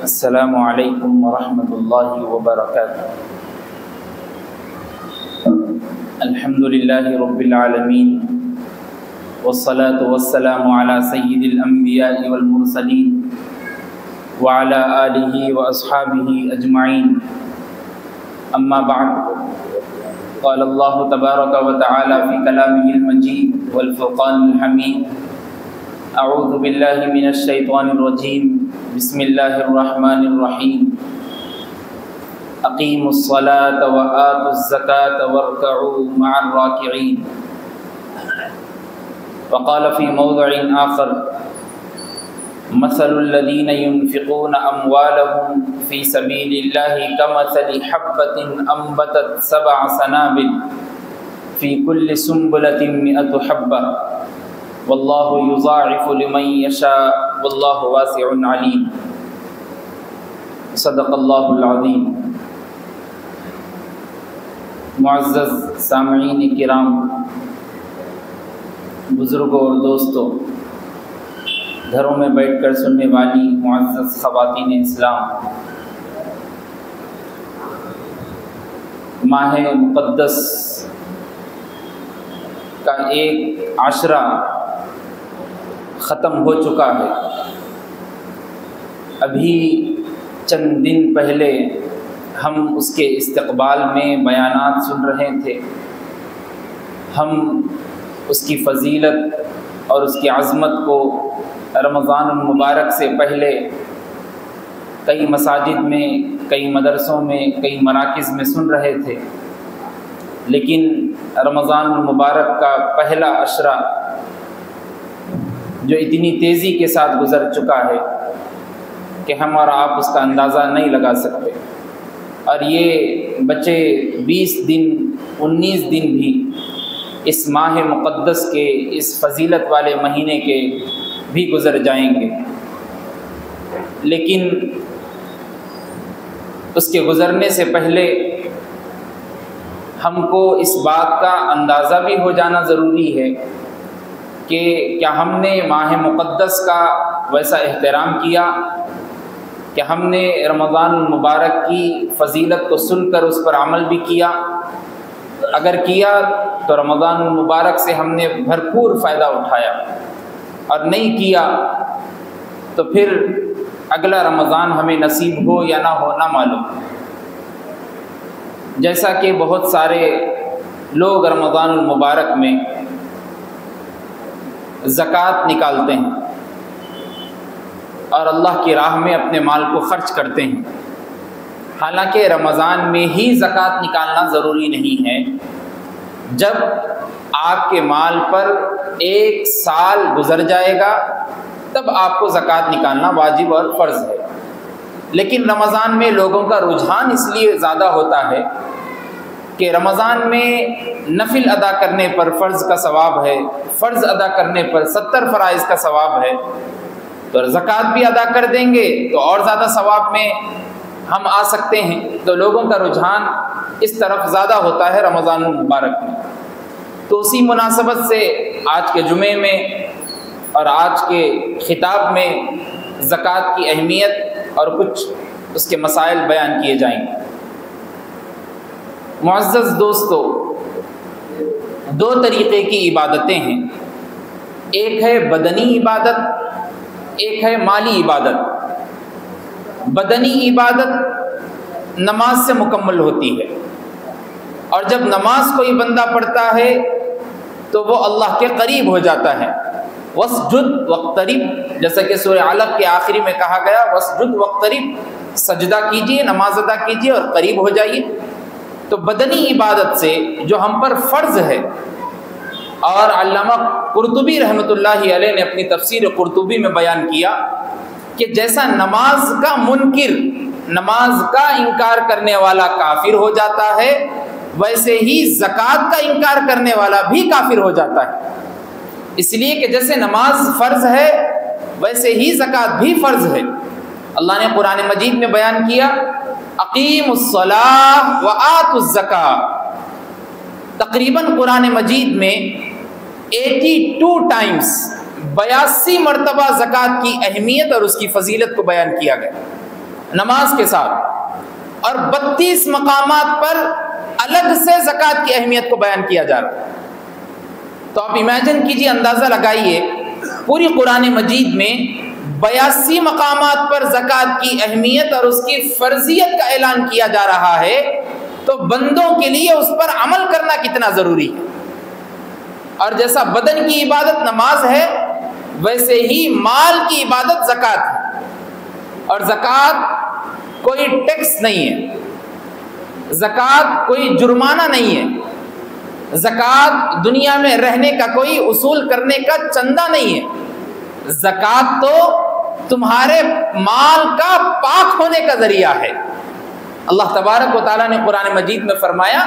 السلام علیکم ورحمۃ اللہ وبرکاتہ۔ الحمد للہ رب العالمین والصلاة والسلام علی سید الانبیاء والمرسلین وعلی آلہ واصحابہ اجمعین، اما بعد، قال اللہ تبارک وتعالی فی کلامہ المجید والفرقان الحمید، اعوذ باللہ من الشیطان الرجیم، بسم اللہ الرحمن الرحیم، اقیموا الصلاة وآتوا الزکاة وارکعوا مع الراکعین۔ وقال فی موضع آخر، مثل الذین ينفقون اموالهم فی سبیل اللہ کمثل حبة انبتت 7 سنابل فی کل سنبلة 100 حبة واللہ یضاعف لمن یشاء واللہ واسع علیم۔ صدق اللہ العظیم۔ معزز سامعین کرام، بزرگوں اور دوستوں، گھروں میں بیٹھ کر سننے والی معزز خواتین اسلام، ماہ مقدس کا ایک عشرہ ختم ہو چکا ہے۔ ابھی چند دن پہلے ہم اس کے استقبال میں بیانات سن رہے تھے۔ ہم اس کی فضیلت اور اس کی عظمت کو رمضان المبارک سے پہلے کئی مساجد میں، کئی مدرسوں میں، کئی مراکز میں سن رہے تھے، لیکن رمضان المبارک کا پہلا عشرہ جو اتنی تیزی کے ساتھ گزر چکا ہے کہ ہم اور آپ اس کا اندازہ نہیں لگا سکتے، اور یہ بچے 20 دن 19 دن بھی اس ماہ مقدس کے، اس فضیلت والے مہینے کے بھی گزر جائیں گے، لیکن اس کے گزرنے سے پہلے ہم کو اس بات کا اندازہ بھی ہو جانا ضروری ہے کہ کیا ہم نے ماہ مقدس کا ویسا احترام کیا، کہ ہم نے رمضان المبارک کی فضیلت کو سن کر اس پر عمل بھی کیا؟ اگر کیا تو رمضان المبارک سے ہم نے بھرپور فائدہ اٹھایا، اور نہیں کیا تو پھر اگلا رمضان ہمیں نصیب ہو یا نہ ہو نہ معلوم۔ جیسا کہ بہت سارے لوگ رمضان المبارک میں زکوٰۃ نکالتے ہیں اور اللہ کی راہ میں اپنے مال کو خرچ کرتے ہیں، حالانکہ رمضان میں ہی زکوٰۃ نکالنا ضروری نہیں ہے۔ جب آپ کے مال پر 1 سال گزر جائے گا تب آپ کو زکوٰۃ نکالنا واجب اور فرض ہے، لیکن رمضان میں لوگوں کا رجحان اس لیے زیادہ ہوتا ہے کہ رمضان میں نفل ادا کرنے پر فرض کا ثواب ہے، فرض ادا کرنے پر 70 فرائض کا ثواب ہے، تو زکوٰۃ بھی ادا کر دیں گے تو اور زیادہ ثواب میں ہم آ سکتے ہیں، تو لوگوں کا رجحان اس طرف زیادہ ہوتا ہے رمضان المبارک میں۔ تو اسی مناسبت سے آج کے جمعے میں اور آج کے خطاب میں زکوٰۃ کی اہمیت اور کچھ اس کے مسائل بیان کیے جائیں گے۔ معزز دوستو، 2 طریقے کی عبادتیں ہیں، ایک ہے بدنی عبادت، ایک ہے مالی عبادت۔ بدنی عبادت نماز سے مکمل ہوتی ہے، اور جب نماز کوئی بندہ پڑھتا ہے تو وہ اللہ کے قریب ہو جاتا ہے۔ وَاسْجُدْ وَاقْتَرِبْ، جیسا کہ سورہ علق کے آخری میں کہا گیا، وَاسْجُدْ وَاقْتَرِبْ، سجدہ کیجئے، نماز ادا کیجئے اور قریب ہو جائیے۔ تو بدنی عبادت سے جو ہم پر فرض ہے، اور علامہ قرطبی رحمۃ اللہ علیہ نے اپنی تفسیر قرطبی میں بیان کیا کہ جیسا نماز کا منکر، نماز کا انکار کرنے والا کافر ہو جاتا ہے، ویسے ہی زکوٰۃ کا انکار کرنے والا بھی کافر ہو جاتا ہے۔ اس لیے کہ جیسے نماز فرض ہے ویسے ہی زکوٰۃ بھی فرض ہے۔ اللہ نے قرآن مجید میں بیان کیا، اقیموا الصلاۃ وآتوا الزکاۃ۔ تقریباً قرآن مجید میں 82 ٹائمز 82 مرتبہ زکوٰۃ کی اہمیت اور اس کی فضیلت کو بیان کیا گیا۔ نماز کے ساتھ، اور 32 مقامات پر الگ سے زکوٰۃ کی اہمیت کو بیان کیا جا رہا ہے۔ تو آپ امیجن کیجئے، اندازہ لگائیے، پوری قرآن مجید میں 82 مقامات پر زکوٰۃ کی اہمیت اور اس کی فرضیت کا اعلان کیا جا رہا ہے، تو بندوں کے لیے اس پر عمل کرنا کتنا ضروری ہے۔ اور جیسا بدن کی عبادت نماز ہے، ویسے ہی مال کی عبادت زکوٰۃ ہے۔ اور زکوٰۃ کوئی ٹیکس نہیں ہے، زکوٰۃ کوئی جرمانہ نہیں ہے، زکوٰۃ دنیا میں رہنے کا کوئی اصول کرنے کا چندہ نہیں ہے، زکوٰۃ تو تمہارے مال کا پاک ہونے کا ذریعہ ہے۔ اللہ تبارک و تعالیٰ نے قرآن مجید میں فرمایا،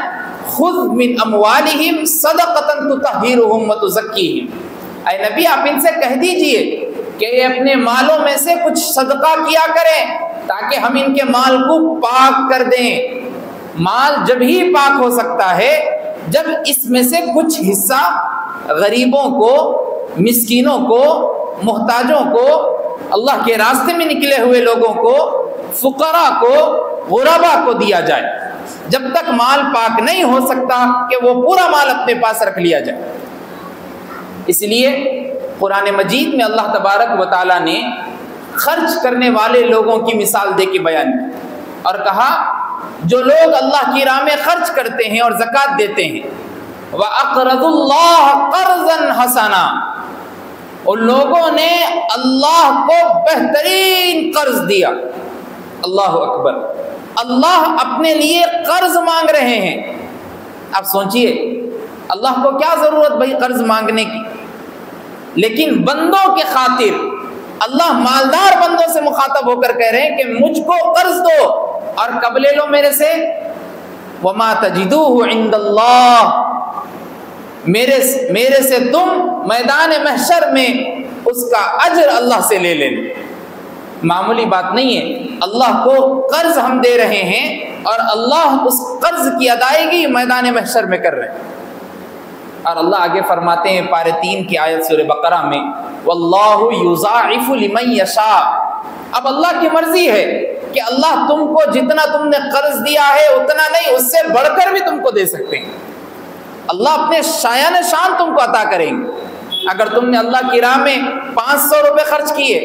خذ من اموالہم صدقۃ تطہرہم وتزکیہم، اے نبی آپ ان سے کہہ دیجئے کہ یہ اپنے مالوں میں سے کچھ صدقہ کیا کریں تاکہ ہم ان کے مال کو پاک کر دیں۔ مال جب ہی پاک ہو سکتا ہے جب اس میں سے کچھ حصہ غریبوں کو، مسکینوں کو، محتاجوں کو، اللہ کے راستے میں نکلے ہوئے لوگوں کو، فقراء کو، غرباء کو دیا جائے۔ جب تک مال پاک نہیں ہو سکتا کہ وہ پورا مال اپنے پاس رکھ لیا جائے۔ اس لیے قرآن مجید میں اللہ تبارک و تعالیٰ نے خرچ کرنے والے لوگوں کی مثال دے کے بیان کی اور کہا، جو لوگ اللہ کی راہ میں خرچ کرتے ہیں اور زکوٰۃ دیتے ہیں، وَأَقْرَضُوا اللَّهَ قَرْضًا حَسَنًا، ان لوگوں نے اللہ کو بہترین قرض دیا۔ اللہ اکبر، اللہ اپنے لیے قرض مانگ رہے ہیں۔ آپ سوچئے اللہ کو کیا ضرورت بھائی قرض مانگنے کی، لیکن بندوں کے خاطر اللہ مالدار بندوں سے مخاطب ہو کر کہہ رہے ہیں کہ مجھ کو قرض دو اور کب لے لو میرے سے، وَمَا تَجِدُوهُ عِندَ اللَّهِ، میرے سے تم میدان محشر میں اس کا اجر اللہ سے لے لینا۔ معمولی بات نہیں ہے، اللہ کو قرض ہم دے رہے ہیں اور اللہ اس قرض کی ادائیگی میدان محشر میں کر رہے ہیں۔ اور اللہ آگے فرماتے ہیں پارے 3 کی آیت سورہ بقرہ میں، وَاللَّهُ يُضَاعِفُ لِمَن يَشَاءُ، اب اللہ کی مرضی ہے کہ اللہ تم کو جتنا تم نے قرض دیا ہے اتنا نہیں، اس سے بڑھ کر بھی تم کو دے سکتے ہیں۔ اللہ اپنے شایان شان تم کو عطا کریں گے۔ اگر تم نے اللہ کی راہ میں 500 روپے خرچ کیے،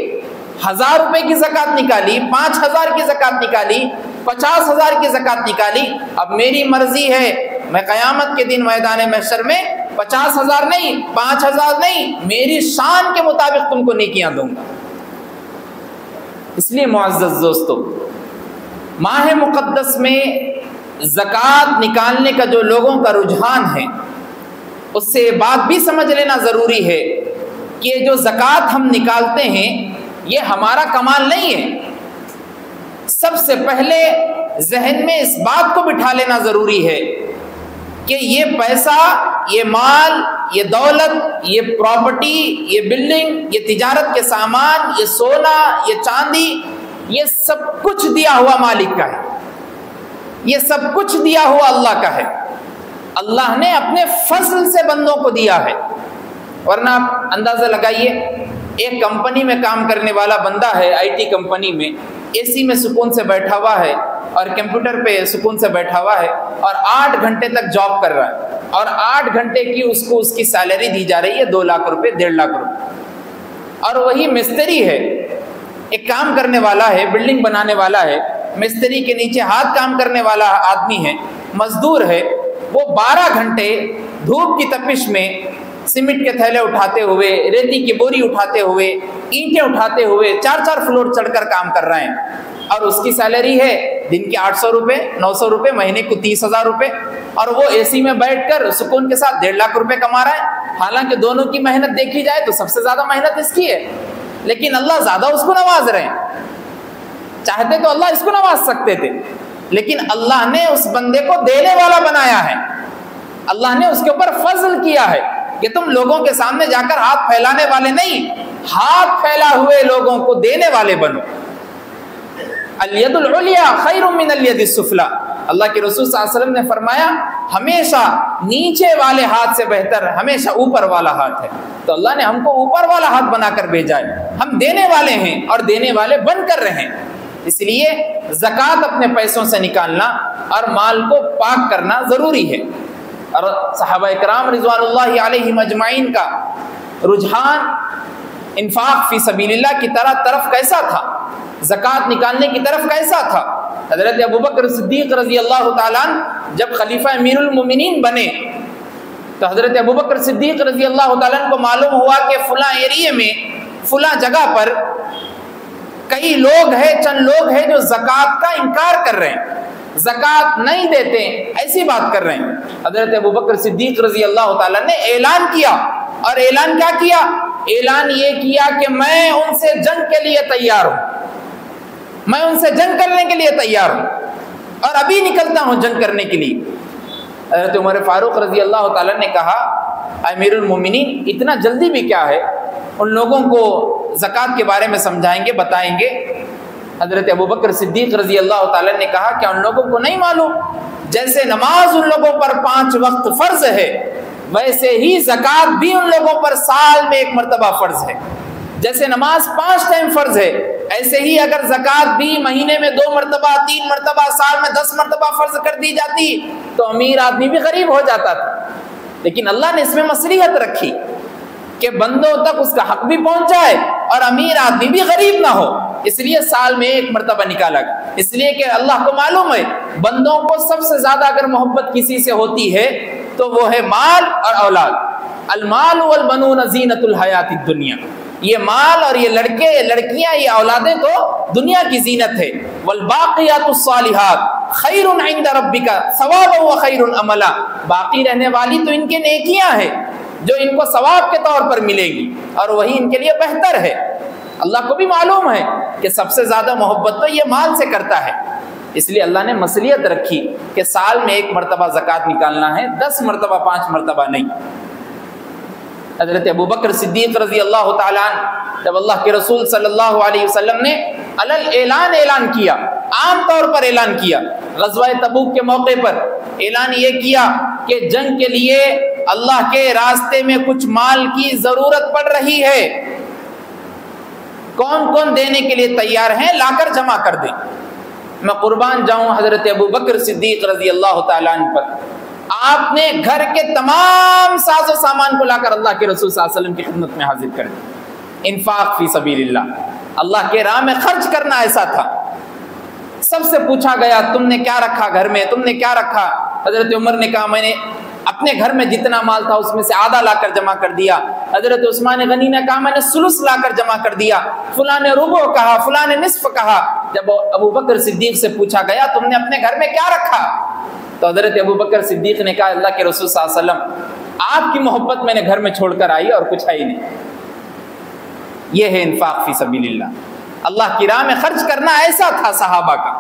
1000 روپے کی زکوٰۃ نکالی، 5000 کی زکوٰۃ نکالی، 50000 کی زکوٰۃ نکالی، اب میری مرضی ہے میں قیامت کے دن میدان محشر میں 50000 نہیں، 5000 نہیں، میری شان کے مطابق تم کو نیکیاں دوں گا۔ اس لیے معزز دوستو، ماہ مقدس میں زکوٰۃ نکالنے کا جو لوگوں کا رجحان ہے، اس سے بات بھی سمجھ لینا ضروری ہے کہ جو زکوٰۃ ہم نکالتے ہیں یہ ہمارا کمال نہیں ہے۔ سب سے پہلے ذہن میں اس بات کو بٹھا لینا ضروری ہے کہ یہ پیسہ، یہ مال، یہ دولت، یہ پراپرٹی، یہ بلڈنگ، یہ تجارت کے سامان، یہ سونا، یہ چاندی، یہ سب کچھ دیا ہوا مالک کا ہے، یہ سب کچھ دیا ہوا اللہ کا ہے۔ اللہ نے اپنے فضل سے بندوں کو دیا ہے۔ ورنہ آپ اندازہ لگائیے، ایک کمپنی میں کام کرنے والا بندہ ہے، آئی ٹی کمپنی میں، اے سی میں سکون سے بیٹھا ہوا ہے اور کمپیوٹر پہ سکون سے بیٹھا ہوا ہے اور 8 گھنٹے تک جاب کر رہا ہے، اور 8 گھنٹے کی اس کو اس کی سیلری دی جا رہی ہے 2 لاکھ روپے، 1.5 لاکھ روپے۔ اور وہی مستری ہے، ایک کام کرنے والا ہے، بلڈنگ بنانے والا ہے، مستری کے نیچے ہاتھ کام کرنے والا آدمی ہے، مزدور ہے، وہ 12 گھنٹے دھوپ کی تپش میں سیمنٹ کے تھیلے اٹھاتے ہوئے، ریتی کی بوری اٹھاتے ہوئے، اینٹیں اٹھاتے ہوئے 4 فلور چڑھ کر کام کر رہے ہیں، اور اس کی سیلری ہے دن کے 800 روپے، 900 روپے، مہینے کو 30,000 روپے، اور وہ اے سی میں بیٹھ کر سکون کے ساتھ 1.5 لاکھ روپے کما رہا ہے۔ حالانکہ دونوں کی محنت دیکھی جائے تو سب سے زیادہ محنت اس کی ہے، لیکن اللہ زیادہ اس کو نواز رہے ہیں۔ چاہتے تو اللہ اس کو نواز سکتے تھے، لیکن اللہ نے اس بندے کو دینے والا بنایا ہے، اللہ نے اس کے اوپر فضل کیا ہے کہ تم لوگوں کے سامنے جا کر ہاتھ پھیلانے والے نہیں، ہاتھ پھیلا ہوئے لوگوں کو دینے والے بنو۔ الید العلیٰ خیر من الید السفلی، اللہ کے رسول صلی اللہ علیہ وسلم نے فرمایا ہمیشہ نیچے والے ہاتھ سے بہتر ہمیشہ اوپر والا ہاتھ ہے۔ تو اللہ نے ہم کو اوپر والا ہاتھ بنا کر بھیجا ہے، ہم دینے والے ہیں اور دینے والے بن کر رہیں۔ اس لیے زکوٰۃ اپنے پیسوں سے نکالنا اور مال کو پاک کرنا ضروری ہے۔ اور صحابہ کرام رضوان اللہ علیہم اجمعین کا رجحان انفاق فی سبیل اللہ کی طرف کیسا تھا، زکوٰۃ نکالنے کی طرف کیسا تھا؟ حضرت ابوبکر صدیق رضی اللہ تعالیٰ عنہ جب خلیفہ امیر المومنین بنے تو حضرت ابوبکر صدیق رضی اللہ تعالیٰ عنہ کو معلوم ہوا کہ فلاں ایریے میں فلاں جگہ پر کئی لوگ ہیں، چند لوگ ہیں جو زکوٰۃ کا انکار کر رہے ہیں، زکوٰۃ نہیں دیتے، ایسی بات کر رہے ہیں۔ حضرت ابوبکر صدیق رضی اللہ تعالیٰ نے اعلان کیا، اور اعلان کیا کیا؟ اعلان یہ کیا کہ میں ان سے جنگ کے لیے تیار ہوں، میں ان سے جنگ کرنے کے لیے تیار ہوں، اور ابھی نکلتا ہوں جنگ کرنے کے لیے۔ حضرت عمر فاروق رضی اللہ تعالیٰ نے کہا امیر المومنین اتنا جلدی بھی کیا ہے، ان لوگوں کو زکوٰۃ کے بارے میں سمجھائیں گے، بتائیں گے۔ حضرت ابوبکر صدیق رضی اللہ تعالیٰ نے کہا کیا ان لوگوں کو نہیں معلوم؟ جیسے نماز ان لوگوں پر 5 وقت فرض ہے، ویسے ہی زکوٰۃ بھی ان لوگوں پر سال میں 1 مرتبہ فرض ہے۔ جیسے نماز 5 ٹائم فرض ہے، ایسے ہی اگر زکوٰۃ بھی مہینے میں 2 مرتبہ 3 مرتبہ سال میں 10 مرتبہ فرض کر دی جاتی تو امیر آدمی بھی غریب ہو جاتا تھا۔ لیکن اللہ نے اس میں مصلحت رکھی کہ بندوں تک اس کا حق بھی پہنچ جائے اور امیر آدمی بھی غریب نہ ہو، اس لیے سال میں 1 مرتبہ نکالا گیا۔ اس لیے کہ اللہ کو معلوم ہے بندوں کو سب سے زیادہ اگر محبت کسی سے ہوتی ہے تو وہ ہے مال اور اولاد۔ المال والبنون زینت الحیات الدنیا، یہ مال اور یہ لڑکے، یہ لڑکیاں، یہ اولادیں تو دنیا کی زینت ہے۔ والباقیات الصالحات خیر عند ربک ثوابا وخیر عملا، باقی رہنے والی تو ان کے نیکیاں ہیں جو ان کو ثواب کے طور پر ملے گی، اور وہی ان کے لیے بہتر ہے۔ اللہ کو بھی معلوم ہے کہ سب سے زیادہ محبت تو یہ مال سے کرتا ہے، اس لیے اللہ نے مصلحت رکھی کہ سال میں 1 مرتبہ زکوٰۃ نکالنا ہے، 10 مرتبہ 5 مرتبہ نہیں۔ حضرت ابوبکر صدیق رضی اللہ تعالیٰ عنہ جب اللہ کے رسول صلی اللہ علیہ وسلم نے اعلان کیا، عام طور پر اعلان کیا، غزوہ تبوک کے موقع پر اعلان یہ کیا کہ جنگ کے لیے اللہ کے راستے میں کچھ مال کی ضرورت پڑ رہی ہے، کون کون دینے کے لیے تیار ہیں لا کر جمع کر دیں۔ میں قربان جاؤں حضرت ابوبکر صدیق رضی اللہ تعالیٰ عنہ پر، آپ نے گھر کے تمام ساز و سامان کو لا کر اللہ کے رسول صلی اللہ علیہ وسلم کی خدمت میں حاضر کر دیا۔ انفاق فی سبیل اللہ کے راہ میں خرچ کرنا ایسا تھا۔ سب سے پوچھا گیا تم نے کیا رکھا گھر میں، تم نے کیا رکھا؟ حضرت عمر نے کہا میں نے اپنے گھر میں جتنا مال تھا اس میں سے آدھا لا کر جمع کر دیا۔ حضرت عثمان غنی نے کہا میں نے ثلث لا کر جمع کر دیا، فلاں نے ربع کہا، فلاں نے نصف کہا۔ جب ابوبکر صدیق سے پوچھا گیا تم نے اپنے گھر میں کیا رکھا، تو حضرت ابوبکر صدیق نے کہا اللہ کے رسول صلی اللہ علیہ وسلم آپ کی محبت میں نے گھر میں چھوڑ کر آئی اور کچھ ہے ہی نہیں۔ یہ ہے انفاق فی سبیل اللہ کی راہ میں خرچ کرنا ایسا تھا صحابہ کا۔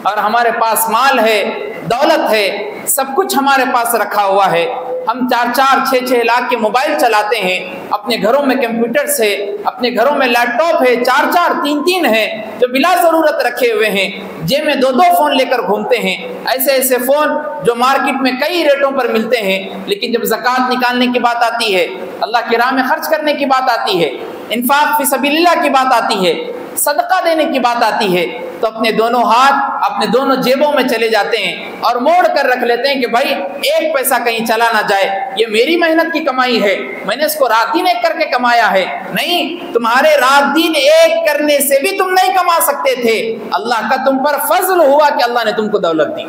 اور ہمارے پاس مال ہے، دولت ہے، سب کچھ ہمارے پاس رکھا ہوا ہے، ہم 4-4 6-6 لاکھ کے موبائل چلاتے ہیں، اپنے گھروں میں کمپیوٹرز ہے، اپنے گھروں میں لیپ ٹاپ ہے، 4-4 3-3 ہے جو بلا ضرورت رکھے ہوئے ہیں، جیب میں 2-2 فون لے کر گھومتے ہیں، ایسے فون جو مارکیٹ میں کئی ریٹوں پر ملتے ہیں۔ لیکن جب زکوٰۃ نکالنے کی بات آتی ہے، اللہ کی راہ میں خرچ کرنے کی بات آتی ہے، انفاق فی سبیل اللہ کی بات آتی ہے، صدقہ دینے کی بات آتی ہے، تو اپنے دونوں ہاتھ اپنے دونوں جیبوں میں چلے جاتے ہیں اور موڑ کر رکھ لیتے ہیں کہ بھائی 1 پیسہ کہیں چلا نہ جائے، یہ میری محنت کی کمائی ہے، میں نے اس کو رات دن 1 کر کے کمایا ہے۔ نہیں، تمہارے رات دن 1 کرنے سے بھی تم نہیں کما سکتے تھے، اللہ کا تم پر فضل ہوا کہ اللہ نے تم کو دولت دی۔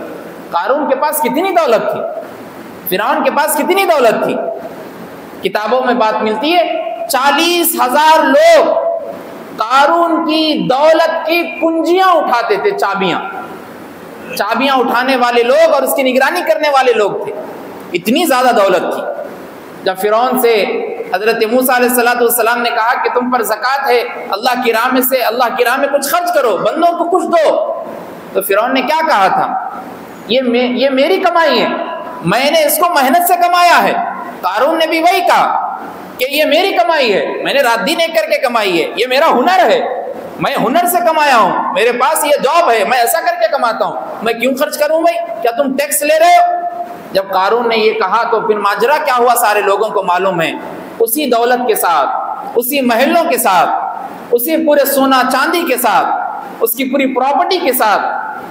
قارون کے پاس کتنی دولت تھی، فرعون کے پاس کتنی دولت تھی، کتابوں میں بات ملتی ہے 40,000 لوگ قارون کی دولت کی کنجیاں اٹھاتے تھے، چابیاں اٹھانے والے لوگ اور اس کی نگرانی کرنے والے لوگ تھے، اتنی زیادہ دولت تھی۔ جب فرعون سے حضرت موسیٰ علیہ السلام نے کہا کہ تم پر زکوٰۃ ہے، اللہ کی راہ میں کچھ خرچ کرو، بندوں کو کچھ دو، تو فرعون نے کیا کہا تھا، یہ میری کمائی ہے، میں نے اس کو محنت سے کمایا ہے۔ قارون نے بھی وہی کہا کہ یہ میری کمائی ہے، میں نے رات دن 1 کر کے کمائی ہے، یہ میرا ہنر ہے، میں ہنر سے کمایا ہوں، میرے پاس یہ جاب ہے، میں ایسا کر کے کماتا ہوں، میں کیوں خرچ کروں بھائی، کیا تم ٹیکس لے رہے ہو؟ جب قارون نے یہ کہا تو پھر ماجرا کیا ہوا سارے لوگوں کو معلوم ہے۔ اسی دولت کے ساتھ، اسی محلوں کے ساتھ، اسی پورے سونا چاندی کے ساتھ اس کی پوری پراپرٹی کے ساتھ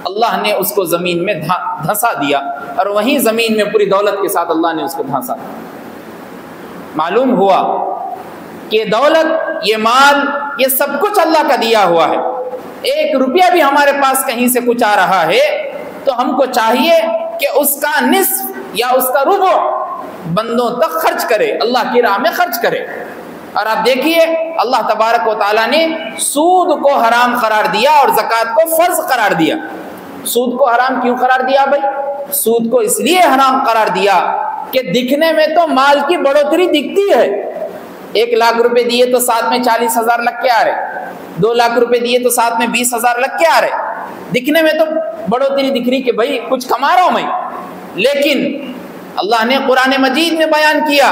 اللہ نے اس کو زمین میں دھنسا دیا، اور وہیں زمین میں پوری دولت کے ساتھ اللہ نے اس کو دھنسا دیا۔ معلوم ہوا کہ دولت، یہ مال، یہ سب کچھ اللہ کا دیا ہوا ہے۔ ایک روپیہ بھی ہمارے پاس کہیں سے کچھ آ رہا ہے تو ہم کو چاہیے کہ اس کا نصف یا اس کا ربع بندوں تک خرچ کرے، اللہ کی راہ میں خرچ کرے۔ اور آپ دیکھیے اللہ تبارک و تعالیٰ نے سود کو حرام قرار دیا اور زکوٰۃ کو فرض قرار دیا۔ سود کو حرام کیوں قرار دیا بھائی؟ سود کو اس لیے حرام قرار دیا کہ دکھنے میں تو مال کی بڑھوتری دکھتی ہے، 1 لاکھ روپے دیے تو ساتھ میں 40,000 لگ کے آ رہے، 2 لاکھ روپے دیے تو ساتھ میں 20,000 لگ کے آ رہے، دکھنے میں تو بڑھوتری دکھ رہی کہ بھائی کچھ کما رہا ہوں میں۔ لیکن اللہ نے قرآن مجید میں بیان کیا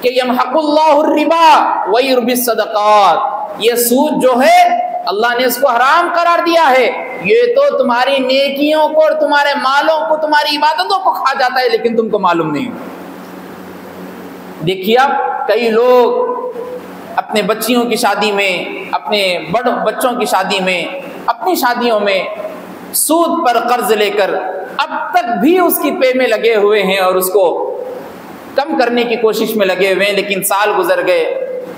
کہ یمحق اللہ الربا ویربی الصدقات، یہ سود جو ہے اللہ نے اس کو حرام قرار دیا ہے، یہ تو تمہاری نیکیوں کو اور تمہارے مالوں کو، تمہاری عبادتوں کو کھا جاتا ہے، لیکن تم کو معلوم نہیں ہو۔ دیکھیے آپ کئی لوگ اپنے بچیوں کی شادی میں، اپنے بڑے بچوں کی شادی میں، اپنی شادیوں میں سود پر قرض لے کر اب تک بھی اس کی پے میں لگے ہوئے ہیں اور اس کو کم کرنے کی کوشش میں لگے ہوئے ہیں، لیکن سال گزر گئے،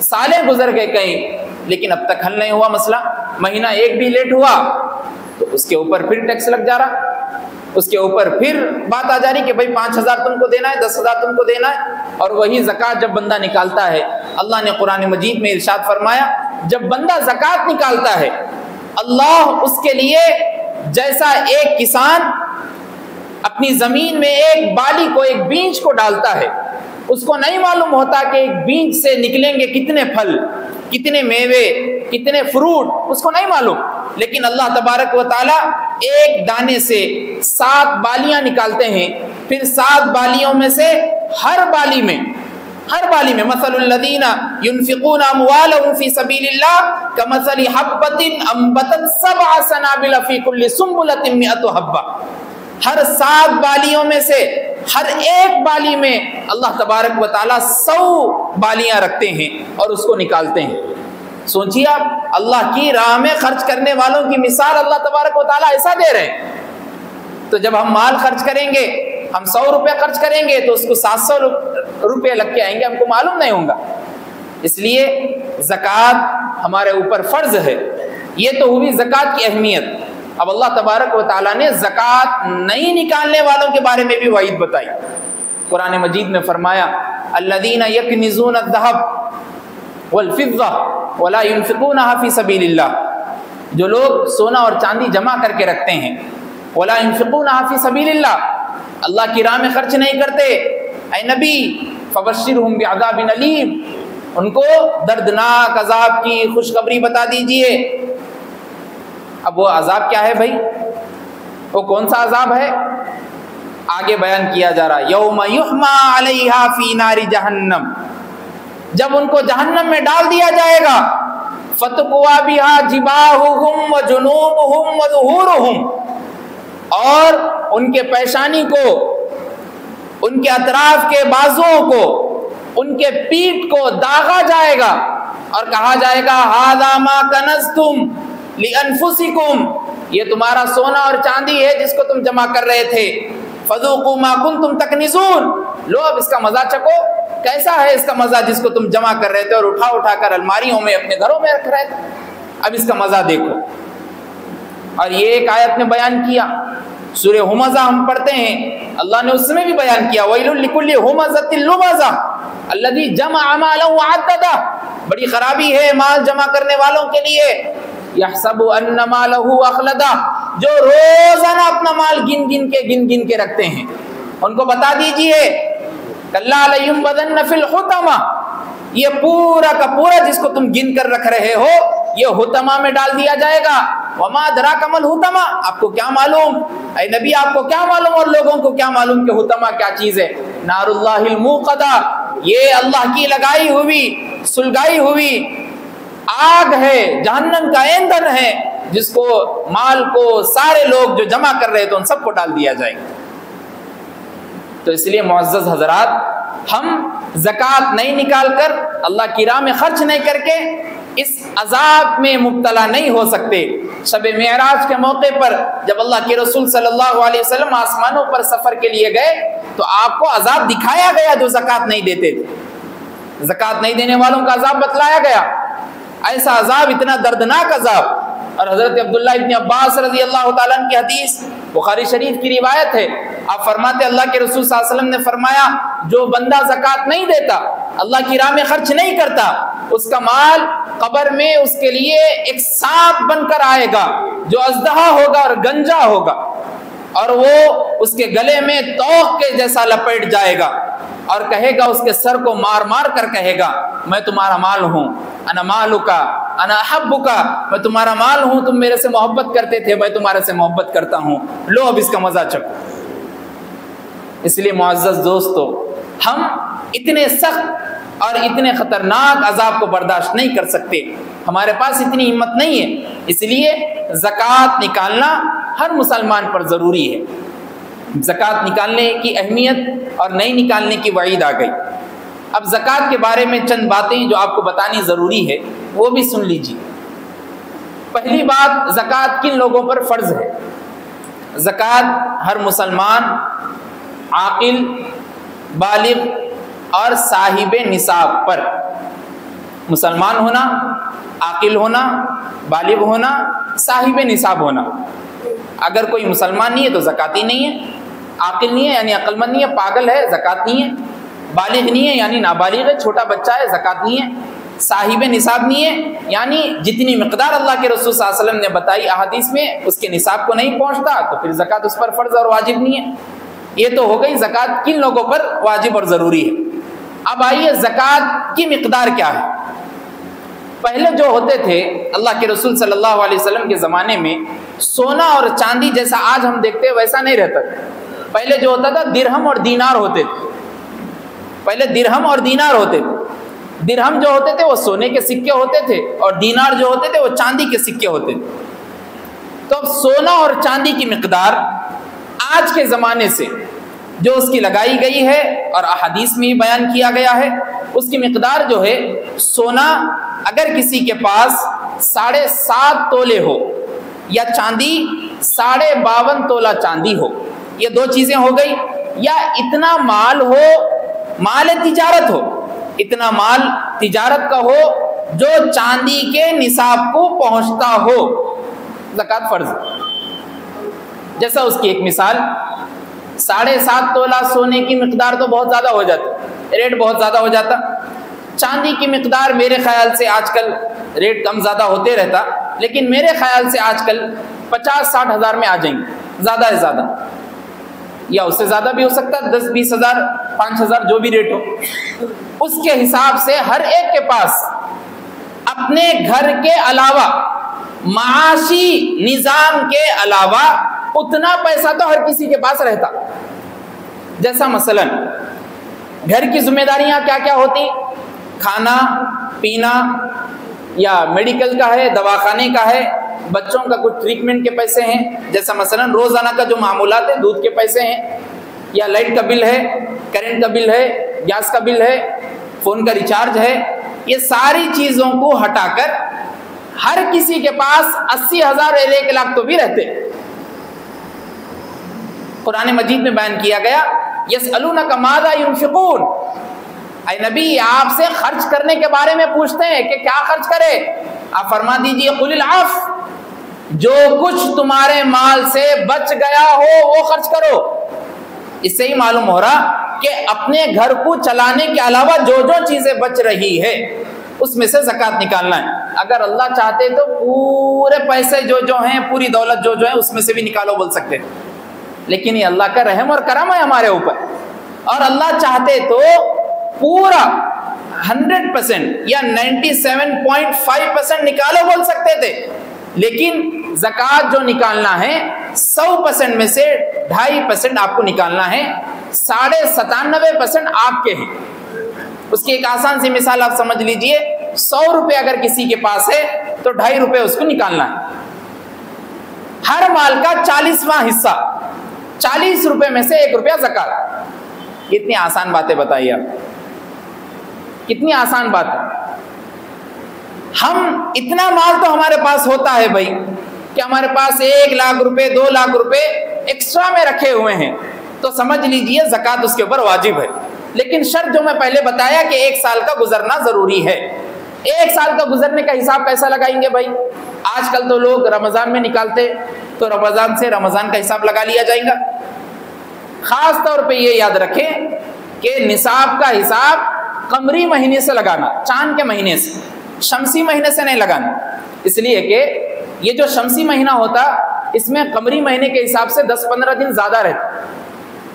سالیں گزر گئے کہیں، لیکن اب تک حل نہیں ہوا مسئلہ۔ مہینہ ایک بھی لیٹ ہوا تو اس کے اوپر پھر ٹیکس لگ جا رہا، اس کے اوپر پھر بات آ جا رہی کہ بھائی 5,000 تم کو دینا ہے، 10,000 تم کو دینا ہے۔ اور وہی زکوٰۃ جب بندہ نکالتا ہے، اللہ نے قرآن مجید میں ارشاد فرمایا جب بندہ زکوٰۃ نکالتا ہے، اللہ اس کے لیے جیسا ایک کسان اپنی زمین میں ایک بالی کو، ایک بیج کو ڈالتا ہے، اس کو نہیں معلوم ہوتا کہ ایک بیج سے نکلیں گے کتنے پھل، کتنے میوے، کتنے فروٹ، اس کو نہیں معلوم، لیکن اللہ تبارک و تعالیٰ ایک دانے سے 7 بالیاں نکالتے ہیں، پھر 7 بالیوں میں سے ہر بالی میں مثل الذین ينفقون اموالهم فی سبیل اللہ کمثل حبۃ انبتت 7 سنابل فی کل سنبلۃ 100 حبۃ، ہر 7 بالیوں میں سے ہر ایک بالی میں اللہ تبارک و تعالیٰ 100 بالیاں رکھتے ہیں اور اس کو نکالتے ہیں۔ سوچیے آپ، اللہ کی راہ میں خرچ کرنے والوں کی مثال اللہ تبارک و تعالیٰ ایسا دے رہے ہیں۔ تو جب ہم مال خرچ کریں گے، ہم 100 روپے خرچ کریں گے تو اس کو 700 روپے لگ کے آئیں گے، ہم کو معلوم نہیں ہوگا۔ اس لیے زکوٰۃ ہمارے اوپر فرض ہے۔ یہ تو ہوئی زکوٰۃ کی اہمیت۔ اب اللہ تبارک و تعالیٰ نے زکوٰۃ نہیں نکالنے والوں کے بارے میں بھی وعید بتائی۔ قرآن مجید میں فرمایا الذین یکنزون الذہب والفضہ ولا ينفقونها فی سبیل اللہ، جو لوگ سونا اور چاندی جمع کر کے رکھتے ہیں، ولا ينفقونها فی سبیل اللہ، اللہ کی راہ میں خرچ نہیں کرتے، اے نبی فبشرہم بعذاب علیم، ان کو دردناک عذاب کی خوشخبری بتا دیجئے۔ اب وہ عذاب کیا ہے بھائی؟ وہ کون سا عذاب ہے؟ آگے بیان کیا جا رہا ہے یوم یحما علیہا فی نار جہنم، جب ان کو جہنم میں ڈال دیا جائے گا، فتقوا بہا جباہہم وجنوبہم وظہورہم، اور ان کے پیشانی کو، ان کے اطراف کے بازوؤں کو، ان کے پیٹھ کو داغا جائے گا اور کہا جائے گا ھذا ما کنزتم لانفسکم، یہ تمہارا سونا اور چاندی ہے جس کو تم جمع کر رہے تھے، فذوقوا ما کنتم تکنزون، لو اب اس کا مزہ چکو، کیسا ہے اس کا مزہ جس کو تم جمع کر رہے تھے اور اٹھا اٹھا کر الماریوں میں اپنے گھروں میں رکھ رہے تھے، اب اس کا مزہ دیکھو۔ اور یہ ایک آیت نے بیان کیا، سورہ ہمزہ ہم پڑھتے ہیں، اللہ نے اس میں بھی بیان کیا ویل لکل ہمزۃ لمزہ الذی جمع مالا وعددہ، بڑی خرابی ہے مال جمع کرنے والوں کے لیے، یحسب ان مالہ اخلدہ، جو روزانہ اپنا مال گن گن کے رکھتے ہیں، ان کو بتا دیجئے کلا لینبذن فی الحطمہ، یہ پورا کا پورا جس کو تم گن کر رکھ رہے ہو یہ حطمہ میں ڈال دیا جائے گا۔ وما ادراک ما الحطمہ، آپ کو کیا معلوم، اے نبی آپ کو کیا معلوم اور لوگوں کو کیا معلوم کہ حطمہ کیا چیز ہے؟ نار اللہ الموقدہ، یہ اللہ کی لگائی ہوئی، سلگائی ہوئی آگ ہے، جہنم کا ایندھن ہے، جس کو مال کو سارے لوگ جو جمع کر رہے تھے ان سب کو ڈال دیا جائے گا۔ تو اس لیے معزز حضرات، ہم زکوٰۃ نہیں نکال کر، اللہ کی راہ میں خرچ نہیں کر کے اس عذاب میں مبتلا نہیں ہو سکتے۔ شب معراج کے موقع پر جب اللہ کے رسول صلی اللہ علیہ وسلم آسمانوں پر سفر کے لیے گئے تو آپ کو عذاب دکھایا گیا جو زکوٰۃ نہیں دیتے تھے، زکوٰۃ نہیں دینے والوں کا عذاب بتلایا گیا، ایسا عذاب، اتنا دردناک عذاب۔ اور حضرت عبداللہ ابن عباس رضی اللہ تعالیٰ عنہ کی حدیث بخاری شریف کی روایت ہے، آپ فرماتے اللہ کے رسول صلی اللہ علیہ وسلم نے فرمایا جو بندہ زکوٰۃ نہیں دیتا، اللہ کی راہ میں خرچ نہیں کرتا، اس کا مال قبر میں اس کے لیے ایک سانپ بن کر آئے گا جو اژدہا ہوگا اور گنجا ہوگا، اور وہ اس کے گلے میں توق کے جیسا لپیٹ جائے گا اور کہے گا، اس کے سر کو مار مار کر کہے گا میں تمہارا مال ہوں، انا مالکا انا احبکا، میں تمہارا مال ہوں، تم میرے سے محبت کرتے تھے، میں تمہارے سے محبت کرتا ہوں، لو اب اس کا مزہ چکھو۔ اس لیے معزز دوستو، ہم اتنے سخت اور اتنے خطرناک عذاب کو برداشت نہیں کر سکتے، ہمارے پاس اتنی ہمت نہیں ہے، اس لیے زکوٰۃ نکالنا ہر مسلمان پر ضروری ہے۔ زکوٰۃ نکالنے کی اہمیت اور نہیں نکالنے کی وعید آ گئی۔ اب زکوٰۃ کے بارے میں چند باتیں جو آپ کو بتانی ضروری ہے وہ بھی سن لیجیے۔ پہلی بات، زکوٰۃ کن لوگوں پر فرض ہے؟ زکوٰۃ ہر مسلمان، عاقل، بالغ اور صاحب نصاب پر، مسلمان ہونا، عاقل ہونا، بالغ ہونا، صاحب نصاب ہونا۔ اگر کوئی مسلمان نہیں ہے تو زکوٰۃ ہی نہیں ہے، عاقل نہیں ہے یعنی عقل مند نہیں ہے، پاگل ہے، زکوٰۃ نہیں ہے، بالغ نہیں ہے یعنی نابالغ ہے، چھوٹا بچہ ہے، زکوٰۃ نہیں ہے، صاحب نصاب نہیں ہے یعنی جتنی مقدار اللہ کے رسول صلی اللہ علیہ وسلم نے بتائی احادیث میں اس کے نصاب کو نہیں پہنچتا تو پھر زکوٰۃ اس پر فرض اور واجب نہیں ہے۔ یہ تو ہو گئی زکوٰۃ کن لوگوں پر واجب اور ضروری ہے۔ اب آئیے زکوٰۃ کی مقدار کیا ہے۔ پہلے جو ہوتے تھے اللہ کے رسول صلی اللہ علیہ وسلم کے زمانے میں سونا اور چاندی جیسا آج ہم دیکھتے ہیں ویسا نہیں رہتا تھا۔ پہلے جو ہوتا تھا درہم اور دینار ہوتے تھے، پہلے درہم اور دینار ہوتے تھے۔ درہم جو ہوتے تھے وہ سونے کے سکے ہوتے تھے اور دینار جو ہوتے تھے وہ چاندی کے سکے ہوتے تھے۔ تو اب سونا اور چاندی کی مقدار آج کے زمانے سے جو اس کی لگائی گئی ہے اور احادیث میں بیان کیا گیا ہے، اس کی مقدار جو ہے، سونا اگر کسی کے پاس 7.5 تولے ہو یا چاندی 52.5 تولہ چاندی ہو، یہ دو چیزیں ہو گئی، یا اتنا مال ہو، مال تجارت ہو، اتنا مال تجارت کا ہو جو چاندی کے نصاب کو پہنچتا ہو، زکوٰۃ فرض۔ جیسا اس کی ایک مثال، 7.5 تولہ سونے کی مقدار تو بہت زیادہ ہو جاتی، ریٹ بہت زیادہ ہو جاتا۔ چاندی کی مقدار میرے خیال سے آج کل ریٹ کم زیادہ ہوتے رہتا، لیکن میرے خیال سے آج کل 50-60 ہزار میں آ جائیں گے، زیادہ سے زیادہ، یا اس سے زیادہ بھی ہو سکتا ہے، 10-20 ہزار، 5 ہزار، جو بھی ریٹ ہو۔ اس کے حساب سے ہر ایک کے پاس اپنے گھر کے علاوہ، معاشی نظام کے علاوہ اتنا پیسہ تو ہر کسی کے پاس رہتا۔ جیسا مثلا گھر کی ذمہ داریاں کیا کیا ہوتی، کھانا پینا، یا میڈیکل کا ہے، دواخانے کا ہے، بچوں کا کچھ ٹریٹمنٹ کے پیسے ہیں، جیسا مثلا روزانہ کا جو معمولات ہے، دودھ کے پیسے ہیں، یا لائٹ کا بل ہے، کرنٹ کا بل ہے، گیس کا بل ہے، فون کا ریچارج ہے، یہ ساری چیزوں کو ہٹا کر ہر کسی کے پاس 80,000 اور 1 لاکھ تو بھی رہتے۔ قرآن مجید میں بیان کیا گیا، یسألونک ماذا ينفقون، اے نبی آپ سے خرچ کرنے کے بارے میں پوچھتے ہیں کہ کیا خرچ کرے، آپ فرما دیجئے قل العفو، جو کچھ تمہارے مال سے بچ گیا ہو وہ خرچ کرو۔ اس سے ہی معلوم ہو رہا کہ اپنے گھر کو چلانے کے علاوہ جو جو چیزیں بچ رہی ہے اس میں سے زکوٰۃ نکالنا ہے۔ اگر اللہ چاہتے تو پورے پیسے جو ہیں، پوری دولت جو ہے اس میں سے بھی نکالو بول سکتے، لیکن یہ اللہ کا رحم اور کرم ہے ہمارے اوپر، اور اللہ چاہتے تو پورا 100% یا 97.5% نکالو بول سکتے تھے، لیکن زکوٰۃ جو نکالنا ہے 100% میں سے 2.5% آپ کو نکالنا ہے، 97.5% آپ کے ہیں۔ اس کی ایک آسان سی مثال آپ سمجھ لیجئے، 100 روپے اگر کسی کے پاس ہے تو 2.5 روپے اس کو نکالنا ہے۔ ہر مال کا 40واں حصہ، 40 روپے میں سے 1 روپیہ زکوٰۃ۔ کتنی آسان باتیں بتائیے آپ، کتنی آسان بات ہے۔ ہم اتنا مال تو ہمارے پاس ہوتا ہے بھائی کہ ہمارے پاس 1 لاکھ روپے 2 لاکھ روپے ایکسٹرا میں رکھے ہوئے ہیں تو سمجھ لیجئے زکوٰۃ اس کے اوپر واجب ہے. لیکن شرط جو میں پہلے بتایا کہ 1 سال کا گزرنا ضروری ہے. 1 سال کا گزرنے کا حساب کیسا لگائیں گے بھائی؟ آج کل تو لوگ رمضان میں نکالتے تو رمضان سے رمضان کا حساب لگا لیا جائے گا. خاص طور پہ یہ یاد رکھیں کہ نصاب کا حساب قمری مہینے سے لگانا، چاند کے مہینے سے، شمسی مہینے سے نہیں لگانا. اس لیے کہ یہ جو شمسی مہینہ ہوتا اس میں قمری مہینے کے حساب سے 10-15 دن زیادہ رہتا.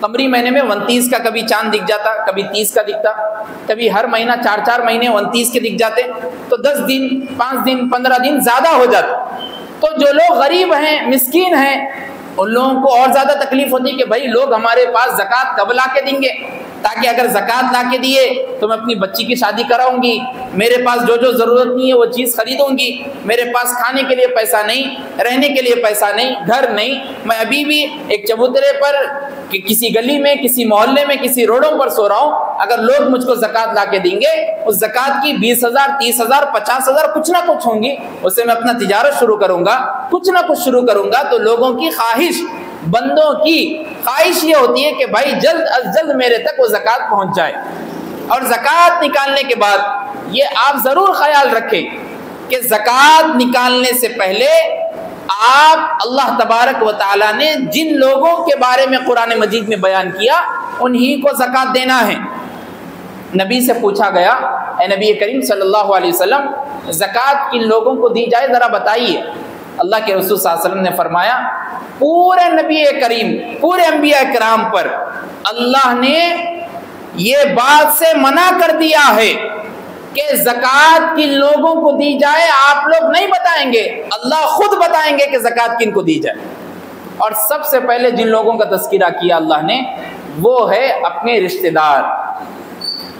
قمری مہینے میں 29 کا کبھی چاند دکھ جاتا، کبھی 30 کا دکھتا، کبھی ہر مہینہ 4 مہینے 29 کے دکھ جاتے، تو 10 دن 5 دن 15 دن زیادہ ہو جاتا. تو جو لوگ غریب ہیں، مسکین ہیں، ان لوگوں کو اور زیادہ تکلیف ہوتی کہ بھائی لوگ ہمارے پاس زکوٰۃ کب لا کے دیں گے، تاکہ اگر زکوٰۃ لا کے دیے تو میں اپنی بچی کی شادی کراؤں گی، میرے پاس جو ضرورت نہیں ہے وہ چیز خریدوں گی، میرے پاس کھانے کے لیے پیسہ نہیں، رہنے کے لیے پیسہ نہیں، گھر نہیں، میں ابھی بھی ایک چبوترے پر کسی گلی میں، کسی محلے میں، کسی روڈوں پر سو رہا ہوں. اگر لوگ مجھ کو زکوٰۃ لا کے دیں گے، اس زکوٰۃ کی 20,000 30,000 50,000 کچھ نہ کچھ ہوں گی، اس سے میں اپنا تجارت شروع کروں گا، کچھ نہ کچھ شروع کروں گا. تو لوگوں کی خواہش، بندوں کی خواہش یہ ہوتی ہے کہ بھائی جلد از جلد میرے تک وہ زکوٰۃ پہنچ جائے. اور زکوٰۃ نکالنے کے بعد یہ آپ ضرور خیال رکھیں کہ زکوٰۃ نکالنے سے پہلے آپ اللہ تبارک و تعالیٰ نے جن لوگوں کے بارے میں قرآن مجید میں بیان کیا انہی کو زکوٰۃ دینا ہے. نبی سے پوچھا گیا، اے نبی کریم صلی اللہ علیہ وسلم زکوٰۃ کن لوگوں کو دی جائے ذرا بتائیے. اللہ کے رسول صلی اللہ علیہ وسلم نے فرمایا پورے نبی کریم، پورے انبیاء کرام پر اللہ نے یہ بات سے منع کر دیا ہے کہ زکوٰۃ کن لوگوں کو دی جائے. آپ لوگ نہیں بتائیں گے، اللہ خود بتائیں گے کہ زکوٰۃ کن کو دی جائے. اور سب سے پہلے جن لوگوں کا تذکرہ کیا اللہ نے وہ ہے اپنے رشتہ دار.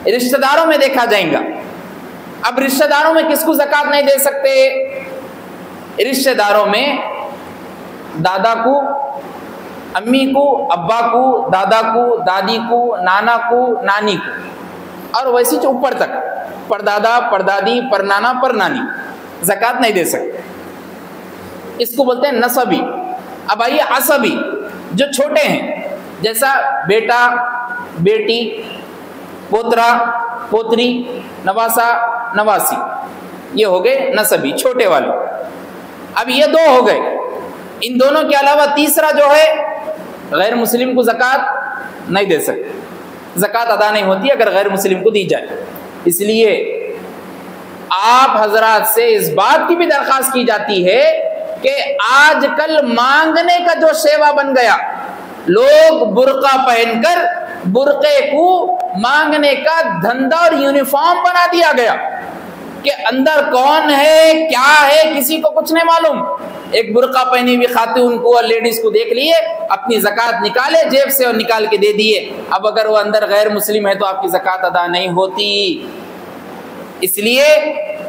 رشتہ داروں میں دیکھا جائے گا. اب رشتہ داروں میں کس کو زکوٰۃ نہیں دے سکتے؟ رشتہ داروں میں دادا کو، امی کو، ابا کو، دادا کو، دادی کو، نانا کو، نانی کو، اور ویسے جو اوپر تک پردادا، پردادی، پرنانا، پرنانی زکوٰۃ نہیں دے سکتے. اس کو بولتے ہیں نسبی. اب آئیے عصبی، جو چھوٹے ہیں، جیسا بیٹا، بیٹی، پوترا، پوتری، نواسا، نواسی، یہ ہو گئے نسبی، چھوٹے والے. اب یہ 2 ہو گئے. ان دونوں کے علاوہ تیسرا جو ہے غیر مسلم کو زکوٰۃ نہیں دے سکتے. زکوٰۃ ادا نہیں ہوتی اگر غیر مسلم کو دی جائے. اس لیے آپ حضرات سے اس بات کی بھی درخواست کی جاتی ہے کہ آج کل مانگنے کا جو شیوا بن گیا، لوگ برقع پہن کر برقعے کو مانگنے کا دھندا اور یونیفارم بنا دیا گیا کہ اندر کون ہے کیا ہے کسی کو کچھ نہیں معلوم. ایک برقع پہنی ہوئی خاتون کو اور لیڈیز کو دیکھ لیے، اپنی زکوٰۃ نکالے جیب سے اور نکال کے دے دیے. اب اگر وہ اندر غیر مسلم ہے تو آپ کی زکوٰۃ ادا نہیں ہوتی. اس لیے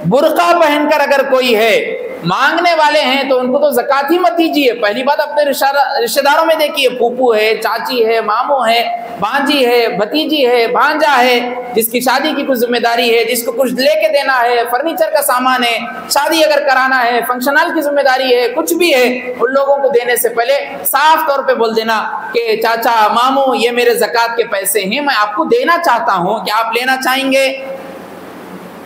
برقع پہن کر اگر کوئی ہے، مانگنے والے ہیں، تو ان کو تو زکوٰۃ ہی مت دیجیے. پہلی بات اپنے رشتہ داروں میں دیکھیے، پھوپھو ہے، چاچی ہے، ماموں ہے، بھانجی ہے، بھتیجی ہے، بھانجا ہے، جس کی شادی کی کوئی ذمہ داری ہے، جس کو کچھ لے کے دینا ہے، فرنیچر کا سامان ہے، شادی اگر کرانا ہے، فنکشن ہال کی ذمہ داری ہے، کچھ بھی ہے، ان لوگوں کو دینے سے پہلے صاف طور پہ بول دینا کہ چاچا، ماموں، یہ میرے زکوٰۃ کے پیسے ہیں، میں آپ کو دینا چاہتا ہوں، کیا آپ لینا چاہیں گے؟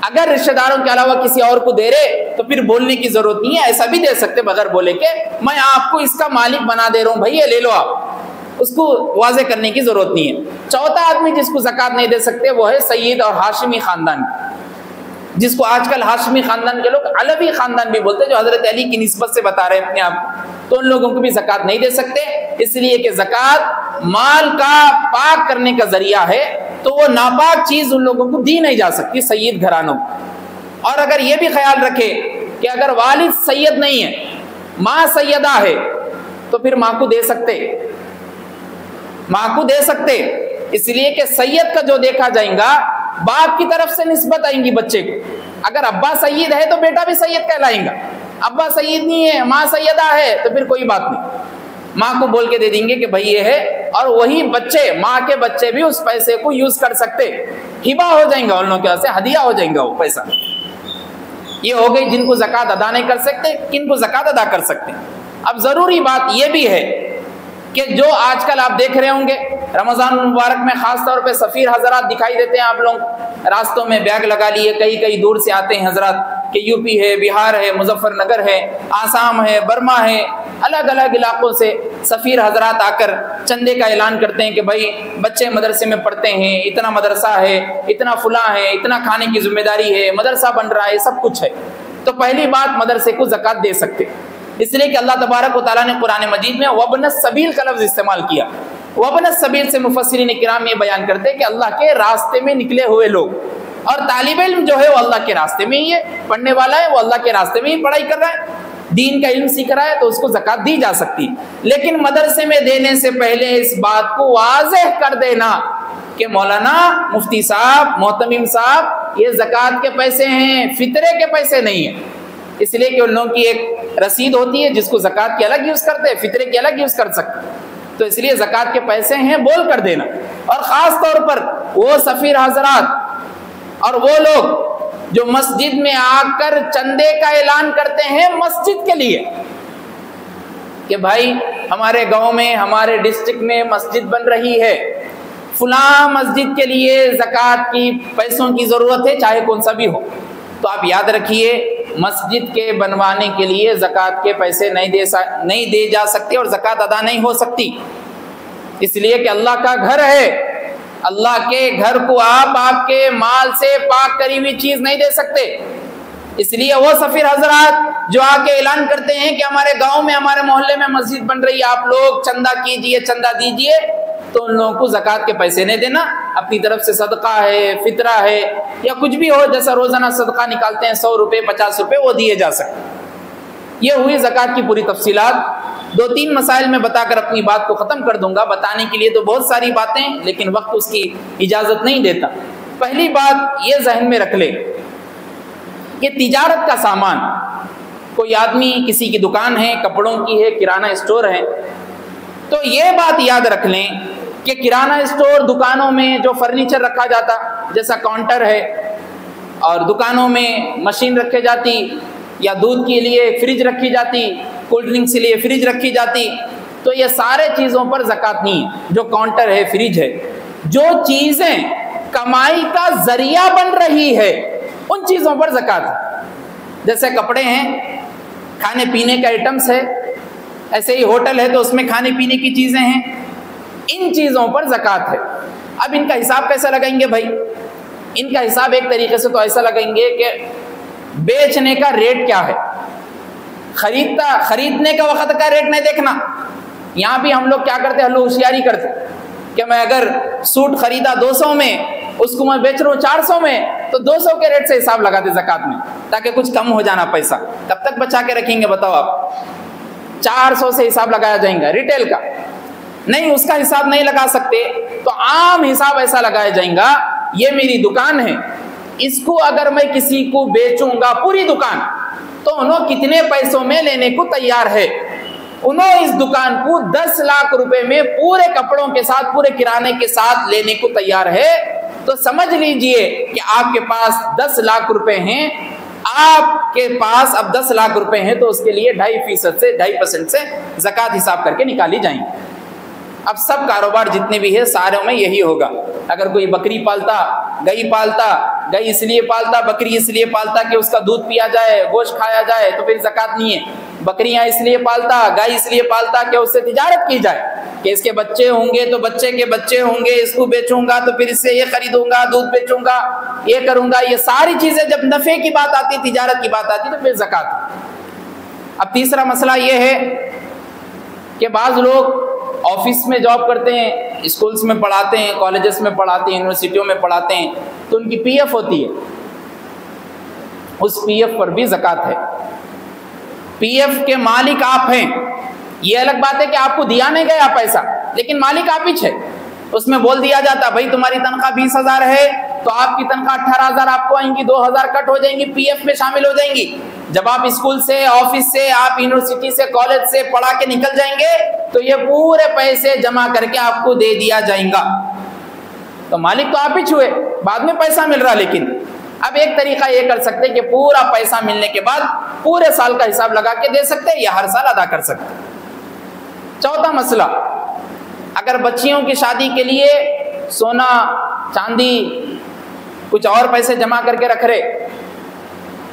اگر رشتہ داروں کے علاوہ کسی اور کو دے رہے تو پھر بولنے کی ضرورت نہیں ہے. ایسا بھی دے سکتے بغیر بولے کہ میں آپ کو اس کا مالک بنا دے رہا ہوں، بھائی یہ لے لو. آپ اس کو واضح کرنے کی ضرورت نہیں ہے. چوتھا آدمی جس کو زکوٰۃ نہیں دے سکتے وہ ہے سید اور ہاشمی خاندان، جس کو آج کل ہاشمی خاندان کے لوگ علوی خاندان بھی بولتے ہیں، جو حضرت علی کی نسبت سے بتا رہے ہیں اپنے آپ. تو ان لوگوں کو بھی زکوٰۃ نہیں دے سکتے، اس لیے کہ زکوٰۃ مال کا پاک کرنے کا ذریعہ ہے، تو وہ ناپاک چیز ان لوگوں کو دی نہیں جا سکتی سید گھرانوں. اور اگر یہ بھی خیال رکھے کہ اگر والد سید نہیں ہے، ماں سیدہ ہے، تو پھر ماں کو دے سکتے، ماں کو دے سکتے. اس لیے کہ سید کا جو دیکھا جائے گا باپ کی طرف سے نسبت آئیں گی بچے کو. اگر ابا سید ہے تو بیٹا بھی سید کہلائیں گا. ابا سید نہیں ہے، ماں سیدہ ہے، تو پھر کوئی بات نہیں، ماں کو بول کے دے دیں گے کہ بھائی یہ ہے. اور وہی بچے، ماں کے بچے بھی اس پیسے کو یوز کر سکتے، ہبا ہو جائیں گا ان لوگوں کے واسطے، ہدیہ ہو جائیں گا وہ پیسہ. یہ ہو گئی جن کو زکوٰۃ ادا نہیں کر سکتے، کن کو زکوٰۃ ادا کر سکتے ہیں۔ اب ضروری بات یہ بھی ہے کہ جو آج کل آپ دیکھ رہے ہوں گے رمضان المبارک میں خاص طور پہ سفیر حضرات دکھائی دیتے ہیں، آپ لوگ راستوں میں بیگ لگا لیے، کئی دور سے آتے ہیں حضرات کہ یو پی ہے، بہار ہے، مظفر نگر ہے، آسام ہے، برما ہے، الگ الگ علاقوں سے سفیر حضرات آ کر چندے کا اعلان کرتے ہیں کہ بھائی بچے مدرسے میں پڑھتے ہیں، اتنا مدرسہ ہے، اتنا فلاں ہے، اتنا کھانے کی ذمہ داری ہے، مدرسہ بن رہا ہے، سب کچھ ہے۔ تو پہلی بات مدرسے کو زکوٰۃ دے سکتے، اس لیے کہ اللہ تبارک و تعالیٰ نے قرآن مجید میں وابن السبیل کا لفظ استعمال کیا۔ وابن السبیل سے مفسرین کرام یہ بیان کرتے ہیں کہ اللہ کے راستے میں نکلے ہوئے لوگ، اور طالب علم جو ہے وہ اللہ کے راستے میں ہی ہے، پڑھنے والا ہے وہ اللہ کے راستے میں ہی پڑھائی کر رہا ہے، دین کا علم سیکھ رہا ہے، تو اس کو زکوٰۃ دی جا سکتی۔ لیکن مدرسے میں دینے سے پہلے اس بات کو واضح کر دینا کہ مولانا، مفتی صاحب، محتمم صاحب، یہ زکوٰۃ کے پیسے ہیں، فطرے کے پیسے نہیں ہیں، اس لیے کہ ان لوگوں کی ایک رسید ہوتی ہے جس کو زکوٰۃ کی الگ یوز کرتے ہیں، فطرے کی الگ یوز کر سکتے ہیں، تو اس لیے زکوٰۃ کے پیسے ہیں بول کر دینا۔ اور خاص طور پر وہ سفیر حضرات اور وہ لوگ جو مسجد میں آ کر چندے کا اعلان کرتے ہیں مسجد کے لیے کہ بھائی ہمارے گاؤں میں، ہمارے ڈسٹرکٹ میں مسجد بن رہی ہے، فلاں مسجد کے لیے زکوٰۃ کی پیسوں کی ضرورت ہے، چاہے کون سا بھی ہو، تو آپ یاد رکھیے مسجد کے بنوانے کے لیے زکوٰۃ کے پیسے نہیں دے جا سکتے اور زکوٰۃ ادا نہیں ہو سکتی، اس لیے کہ اللہ کا گھر ہے، اللہ کے گھر کو آپ کے مال سے پاک کری ہوئی چیز نہیں دے سکتے۔ اس لیے وہ سفیر حضرات جو آ کے اعلان کرتے ہیں کہ ہمارے گاؤں میں، ہمارے محلے میں مسجد بن رہی ہے، آپ لوگ چندہ کیجئے، چندہ دیجئے، تو ان لوگوں کو زکوٰۃ کے پیسے نہیں دینا، اپنی طرف سے صدقہ ہے، فطرہ ہے، یا کچھ بھی ہو، جیسا روزانہ صدقہ نکالتے ہیں 100 روپے 50 روپے، وہ دیے جا سکتے۔ یہ ہوئی زکوٰۃ کی پوری تفصیلات۔ 2-3 مسائل میں بتا کر اپنی بات کو ختم کر دوں گا، بتانے کے لیے تو بہت ساری باتیں، لیکن وقت اس کی اجازت نہیں دیتا۔ پہلی بات یہ ذہن میں رکھ لے کہ تجارت کا سامان، کوئی آدمی کسی کی دکان ہے، کپڑوں کی ہے، کرانہ اسٹور ہے، تو یہ بات یاد رکھ لیں کہ کرانہ اسٹور، دکانوں میں جو فرنیچر رکھا جاتا، جیسا کاؤنٹر ہے، اور دکانوں میں مشین رکھی جاتی، یا دودھ کے لیے فریج رکھی جاتی، کولڈ ڈرنکس کے لیے فریج رکھی جاتی، تو یہ سارے چیزوں پر زکوٰۃ نہیں ہے۔ جو کاؤنٹر ہے، فریج ہے، جو چیزیں کمائی کا ذریعہ بن رہی ہے ان چیزوں پر زکوٰۃ ہے۔ جیسے کپڑے ہیں، کھانے پینے کے آئٹمس ہے، ایسے ہی ہوٹل ہے تو اس میں کھانے پینے کی چیزیں ہیں، ان چیزوں پر زکوٰۃ ہے۔ اب ان کا حساب کیسے لگائیں گے بھائی؟ ان کا حساب ایک طریقے سے تو ایسا لگائیں گے کہ بیچنے کا ریٹ کیا ہے، خریدنے کا وقت کا ریٹ نہیں دیکھنا۔ یہاں بھی ہم لوگ کیا کرتے ہیں، ہوشیاری کرتے کہ میں اگر سوٹ خریدا 200 میں، اس کو میں بیچ رہا ہوں 400 میں، تو 200 کے ریٹ سے حساب لگاتے زکوٰۃ میں، تاکہ کچھ کم ہو جانا پیسہ۔ کب تک بچا کے رکھیں گے بتاؤ آپ؟ 400 سے حساب لگایا جائیں گا ریٹیل کا، نہیں اس کا حساب نہیں لگا سکتے، تو عام حساب ایسا لگایا جائیں گا، یہ میری دکان ہے، اس کو اگر میں کسی کو بیچوں گا پوری دکان، تو انہوں کتنے پیسوں میں لینے کو تیار ہے؟ انہوں اس دکان کو 10 لاکھ روپے میں پورے کپڑوں کے ساتھ، پورے کرانے کے ساتھ لینے کو تیار ہے، تو سمجھ لیجئے کہ آپ کے پاس 10 لاکھ روپے ہیں، آپ کے پاس اب 10 لاکھ روپے ہیں، تو اس کے لیے 2.5% سے 2.5% سے زکوٰۃ حساب کر کے نکالی جائیں گی۔ اب سب کاروبار جتنے بھی ہے ساروں میں یہی ہوگا۔ اگر کوئی بکری پالتا، گئی اس لیے پالتا، بکری اس لیے پالتا کہ اس کا دودھ پیا جائے، گوشت کھایا جائے، تو پھر زکوٰۃ نہیں ہے۔ بکریاں اس لیے پالتا، گائے اس لیے پالتا کہ اس سے تجارت کی جائے، کہ اس کے بچے ہوں گے تو بچے کے بچے ہوں گے، اس کو بیچوں گا تو پھر اس سے یہ خریدوں گا، دودھ بیچوں گا، یہ کروں گا، یہ ساری چیزیں جب نفع کی بات آتی، تجارت کی بات آتی، تو پھر زکوٰۃ۔ اب تیسرا مسئلہ یہ ہے کہ بعض لوگ آفس میں جاب کرتے ہیں، اسکولز میں پڑھاتے ہیں، کالجز میں پڑھاتے ہیں، یونیورسٹیوں میں پڑھاتے ہیں، تو ان کی پی ایف ہوتی ہے، اس پی ایف پر بھی زکوٰۃ ہے۔ پی ایف کے مالک آپ ہیں، یہ الگ بات ہے کہ آپ کو دیا نہیں گیا پیسہ، لیکن مالک آپ ہی ہے۔ اس میں بول دیا جاتا بھائی تمہاری تنخواہ 20,000 ہے، تو آپ کی تنخواہ 18,000 آپ کو آئیں گی، 2,000 کٹ ہو جائیں گی، پی ایف میں شامل ہو جائیں گی۔ جب آپ اسکول سے، آفس سے، آپ یونیورسٹی سے، کالج سے پڑھا کے نکل جائیں گے، تو یہ پورے پیسے جمع کر کے آپ کو دے دیا جائیں گا۔ تو مالک تو آپ ہی چھوئے، بعد میں پیسہ مل رہا، لیکن اب ایک طریقہ یہ کر سکتے کہ پورا پیسہ ملنے کے بعد پورے سال کا حساب لگا کے دے سکتے یا ہر سال ادا کر سکتے۔ چوتھا مسئلہ، اگر بچیوں کی شادی کے لیے سونا چاندی کچھ اور پیسے جمع کر کے رکھ رہے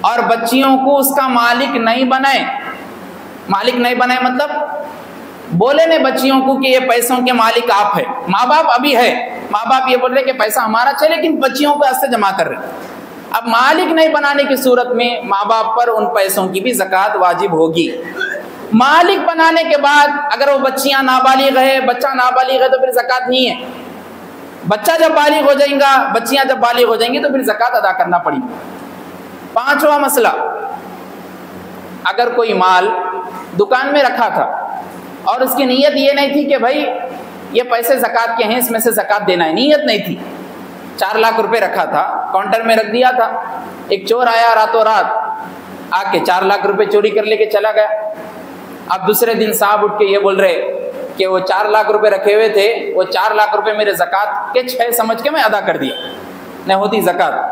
اور بچیوں کو اس کا مالک نہیں بنائے مطلب بولے نے بچیوں کو کہ یہ پیسوں کے مالک آپ ہے، ماں باپ ابھی ہے، ماں باپ یہ بول رہے کہ پیسہ ہمارا چلے لیکن بچیوں کو ایسے جمع کر رہے، اب مالک نہیں بنانے کی صورت میں ماں باپ پر ان پیسوں کی بھی زکوٰۃ واجب ہوگی۔ مالک بنانے کے بعد اگر وہ بچیاں نابالغ ہے، بچہ نابالغ ہے تو پھر زکوٰۃ نہیں ہے، بچہ جب بالغ ہو جائیں گا، بچیاں جب بالغ ہو جائیں گی تو پھر زکوٰۃ ادا کرنا پڑے گی۔ پانچواں مسئلہ، اگر کوئی مال دکان میں رکھا تھا اور اس کی نیت یہ نہیں تھی کہ بھائی یہ پیسے زکوٰۃ کے ہیں اس میں سے زکوٰۃ دینا ہے، نیت نہیں تھی، 4 لاکھ روپے رکھا تھا کاؤنٹر میں رکھ دیا تھا، ایک چور آیا راتوں رات آ کے 4 لاکھ روپے چوری کر لے کے چلا گیا، اب دوسرے دن صاحب اٹھ کے یہ بول رہے کہ وہ 4 لاکھ روپے رکھے ہوئے تھے، وہ 4 لاکھ روپے میرے زکوٰۃ کے 6 سمجھ کے میں ادا کر دیا، نہیں ہوتی زکوٰۃ۔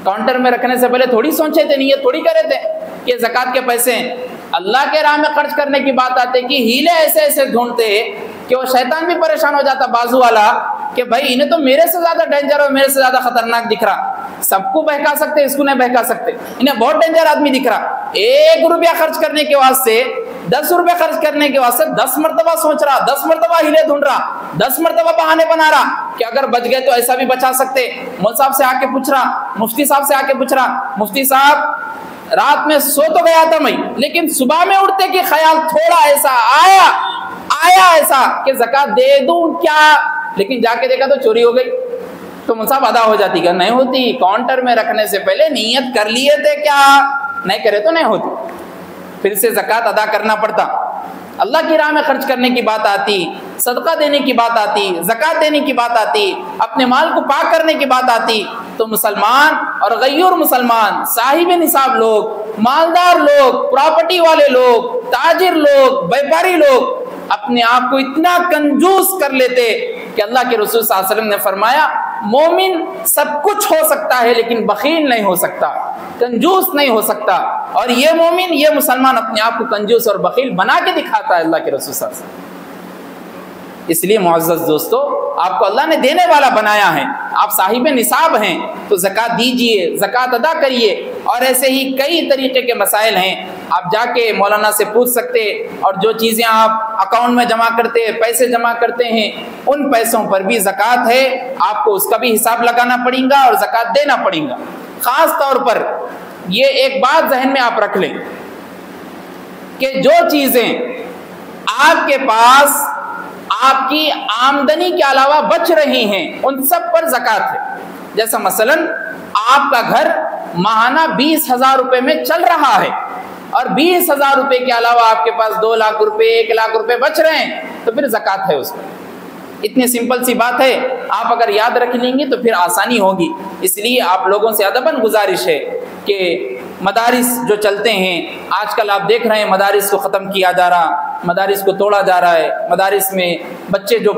کاؤنٹر میں رکھنے سے پہلے تھوڑی سوچے تھے، نیت تھوڑی کرے تھے کہ زکوٰۃ کے پیسے ہیں، اللہ کے راہ میں خرچ کرنے کی بات آتے کہ ہیلے ایسے ایسے ڈھونڈتے کہ وہ شیطان بھی پریشان ہو جاتا بازو والا کہ بھائی انہیں تو میرے سے زیادہ ڈینجر اور میرے سے زیادہ خطرناک دکھ رہا، سب کو بہکا سکتے اس کو نہیں بہکا سکتے، انہیں بہت ڈینجر آدمی دکھ رہا، 1 روپیہ خرچ کرنے کے واسطے 10 روپے خرچ کرنے کے واسطے 10 مرتبہ سوچ رہا، 10 مرتبہ ہیلے ڈھونڈ رہا، 10 مرتبہ بہانے بنا رہا کہ اگر بچ گئے تو ایسا بھی بچا سکتے۔ مول صاحب سے آ کے پوچھ رہا، مفتی صاحب سے آ کے پوچھ رہا، مفتی صاحب رات میں سو تو گیا تھا میں لیکن صبح میں اٹھتے کہ خیال تھوڑا ایسا آیا ایسا کہ زکوٰۃ دے دوں کیا، لیکن جا کے دیکھا تو چوری ہو گئی، تو مصاب ادا ہو جاتی کہ نہیں ہوتی، کاؤنٹر میں رکھنے سے پہلے نیت کر لیے تھے کیا، نہیں کرے تو نہیں ہوتی، پھر سے زکوٰۃ ادا کرنا پڑتا۔ اللہ کی راہ میں خرچ کرنے کی بات آتی، صدقہ دینے کی بات آتی، زکوٰۃ دینے کی بات آتی، اپنے مال کو پاک کرنے کی بات آتی، تو مسلمان اور غیور مسلمان، صاحب نصاب لوگ، مالدار لوگ، پراپرٹی والے لوگ، تاجر لوگ، بیپاری لوگ اپنے آپ کو اتنا کنجوس کر لیتے کہ اللہ کے رسول صلی اللہ علیہ وسلم نے فرمایا مومن سب کچھ ہو سکتا ہے لیکن بخیل نہیں ہو سکتا، کنجوس نہیں ہو سکتا، اور یہ مومن، یہ مسلمان اپنے آپ کو کنجوس اور بخیل بنا کے دکھاتا ہے اللہ کے رسول صلی اللہ علیہ وسلم۔ اس لیے معزز دوستو، آپ کو اللہ نے دینے والا بنایا ہے، آپ صاحب نصاب ہیں تو زکوٰۃ دیجئے، زکوٰۃ ادا کریے، اور ایسے ہی کئی طریقے کے مسائل ہیں، آپ جا کے مولانا سے پوچھ سکتے، اور جو چیزیں آپ اکاؤنٹ میں جمع کرتے، پیسے جمع کرتے ہیں، ان پیسوں پر بھی زکوٰۃ ہے، آپ کو اس کا بھی حساب لگانا پڑے گا اور زکوٰۃ دینا پڑے گا۔ خاص طور پر یہ ایک بات ذہن میں آپ رکھ لیں کہ جو چیزیں آپ کے پاس آپ کی آمدنی کے علاوہ بچ رہی ہیں ان سب پر زکوٰۃ ہے، جیسا مثلا آپ کا گھر ماہانہ 20,000 روپے میں چل رہا ہے اور 20,000 روپے کے علاوہ آپ کے پاس 2 لاکھ روپے 1 لاکھ روپے بچ رہے ہیں تو پھر زکوٰۃ ہے اس میں۔ اتنی سمپل سی بات ہے، آپ اگر یاد رکھ لیں گے تو پھر آسانی ہوگی۔ اس لیے آپ لوگوں سے ادباً گزارش ہے کہ مدارس جو چلتے ہیں آج کل آپ دیکھ رہے ہیں مدارس کو ختم کیا جا رہا، مدارس کو توڑا جا رہا ہے، مدارس میں بچے جو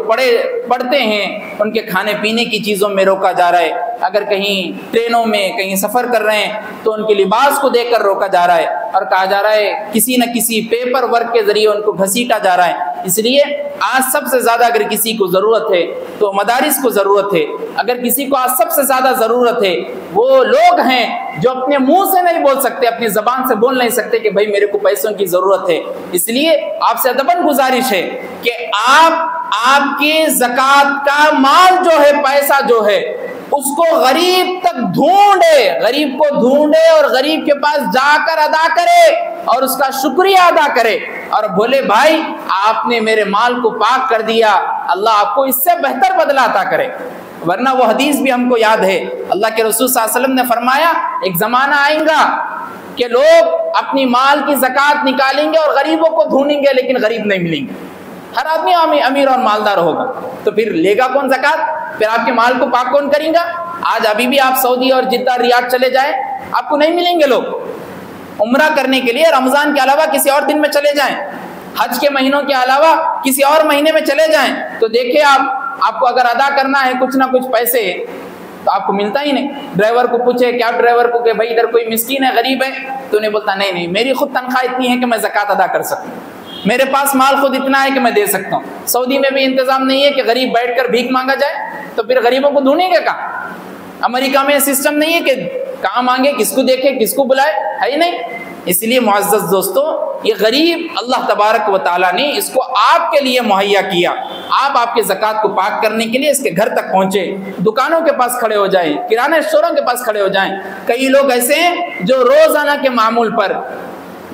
پڑھتے ہیں ان کے کھانے پینے کی چیزوں میں روکا جا رہا ہے، اگر کہیں ٹرینوں میں کہیں سفر کر رہے ہیں تو ان کے لباس کو دیکھ کر روکا جا رہا ہے اور کہا جا رہا ہے کسی نہ کسی پیپر ورک کے ذریعے ان کو گھسیٹا جا رہا ہے۔ اس لیے آج سب سے زیادہ اگر کسی کو ضرورت ہے تو مدارس کو ضرورت ہے، اگر کسی کو آج سب سے زیادہ ضرورت ہے وہ لوگ ہیں جو اپنے منہ سے نہیں بول سکتے، اپنی زبان سے بول نہیں سکتے کہ بھائی میرے کو پیسوں کی ضرورت ہے۔ اس لیے آپ سے ادباً گزارش ہے کہ آپ کی زکوٰۃ کا مال جو ہے، پیسہ جو ہے، اس کو غریب تک ڈھونڈے، غریب کو ڈھونڈے اور غریب کے پاس جا کر ادا کرے اور اس کا شکریہ ادا کرے اور بولے بھائی آپ نے میرے مال کو پاک کر دیا، اللہ آپ کو اس سے بہتر بدلہ عطا کرے۔ ورنہ وہ حدیث بھی ہم کو یاد ہے، اللہ کے رسول صلی اللہ علیہ وسلم نے فرمایا ایک زمانہ آئے گا کہ لوگ اپنی مال کی زکوٰۃ نکالیں گے اور غریبوں کو ڈھونڈیں گے لیکن غریب نہیں ملیں گے، ہر آدمی امیر اور مالدار ہوگا، تو پھر لے گا کون زکوٰۃ؟ پھر آپ کے مال کو پاک کون کریں گا؟ آج ابھی بھی آپ سعودی اور جدہ ریاض چلے جائیں آپ کو نہیں ملیں گے لوگ، عمرہ کرنے کے لیے رمضان کے علاوہ کسی اور دن میں چلے جائیں، حج کے مہینوں کے علاوہ کسی اور مہینے میں چلے جائیں تو دیکھیں آپ کو اگر ادا کرنا ہے کچھ نہ کچھ پیسے تو آپ کو ملتا ہی نہیں۔ ڈرائیور کو پوچھے کیا ڈرائیور کو کہ بھائی ادھر کوئی مسکین ہے، غریب ہے، تو انہیں بولتا نہیں میری خود تنخواہ اتنی ہے کہ میں زکوٰۃ ادا کر سکتا ہوں، میرے پاس مال خود اتنا ہے کہ میں دے سکتا ہوں۔ سعودی میں بھی انتظام نہیں ہے کہ غریب بیٹھ کر بھیک مانگا جائے، تو پھر غریبوں کو ڈھونڈیں گے کہاں؟ امریکہ میں یہ سسٹم نہیں ہے کہ کہاں مانگے، کس کو دیکھے، کس کو بلائے، ہے ہی نہیں۔ اس لیے معزز دوستو، یہ غریب اللہ تبارک و تعالیٰ نے اس کو آپ کے لیے مہیا کیا۔ آپ کے زکوٰۃ کو پاک کرنے کے لیے اس کے گھر تک پہنچے، دکانوں کے پاس کھڑے ہو جائیں، کرانہ اسٹوروں کے پاس کھڑے ہو جائیں۔ کئی لوگ ایسے ہیں جو روزانہ کے معمول پر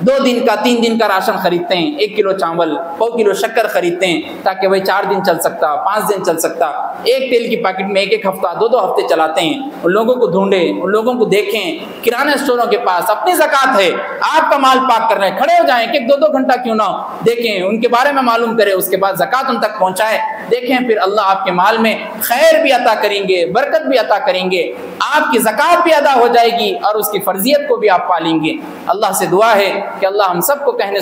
2 دن کا 3 دن کا راشن خریدتے ہیں، 1 کلو چاول، 1 کلو شکر خریدتے ہیں تاکہ بھائی 4 دن چل سکتا، 5 دن چل سکتا۔ ایک تیل کی پیکٹ میں 1 ہفتہ 2 ہفتے چلاتے ہیں۔ ان لوگوں کو ڈھونڈیں، ان لوگوں کو دیکھیں، کرانہ اسٹوروں کے پاس اپنی زکوٰۃ ہے، آپ کا مال پاک کر رہے ہیں، کھڑے ہو جائیں کہ 2 گھنٹہ کیوں نہ ہو، دیکھیں ان کے بارے میں معلوم کریں، اس کے بعد زکوٰۃ ان تک پہنچائیں، دیکھیں پھر اللہ آپ کے مال میں خیر بھی عطا کریں گے، برکت بھی عطا کریں گے، آپ کی زکوٰۃ بھی ادا ہو جائے گی اور اس کی فرضیت کو بھی آپ پالیں گے۔ اللہ سے دعا ہے کہ اللہ ہم سب کو کہنے